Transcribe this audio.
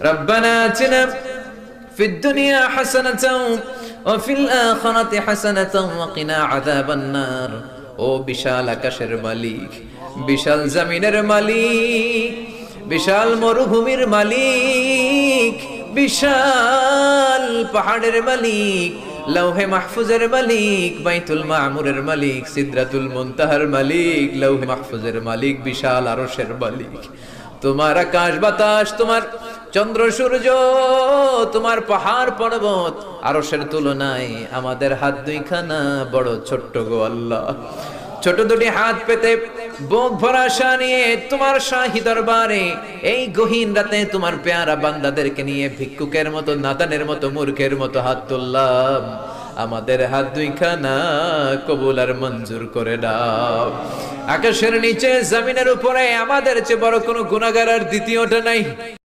রব্বানা আতিনা ফিদ দুনিয়া হাসানাতাও ওয়া ফিল আখিরাতি হাসানাতাও ওয়া কিনা আযাবান নার। ও বিশাল আকাশের মালিক, বিশাল জমিনের মালিক, বিশাল মরুভূমির মালিক, বিশাল পাহাড়ের মালিক, লৌহে মাহফুজের মালিক, বাইতুল মামুরের মালিক, সিদরাতুল মুনতাহার মালিক, লৌহে মাহফুজের মালিক, বিশাল আরশের মালিক। তোমার আকাশ বাতাস, তোমার চন্দ্র সূর্য, তোমার পাহাড় পর্বত আরশের তুলনায় আমাদের হাত দুইখানা বড় ছোট্ট গো আল্লাহ। ছোট দুটি হাত পেতে বুক ভরা আশা নিয়ে তোমার শাহী দরবারে এই গহীন রাতে তোমার পেয়ারা বান্দাদেরকে নিয়ে ভিক্ষুকের মতো, নাদানের মতো, মূর্খের মতো হাত তুললাম। আমাদের হাত দুইখানা কবুল আর মঞ্জুর করে দাও। আকাশের নিচে জমিনের উপরে আমাদের চেয়ে বড় কোনো গুনাহগার আর দ্বিতীয়টা নাই।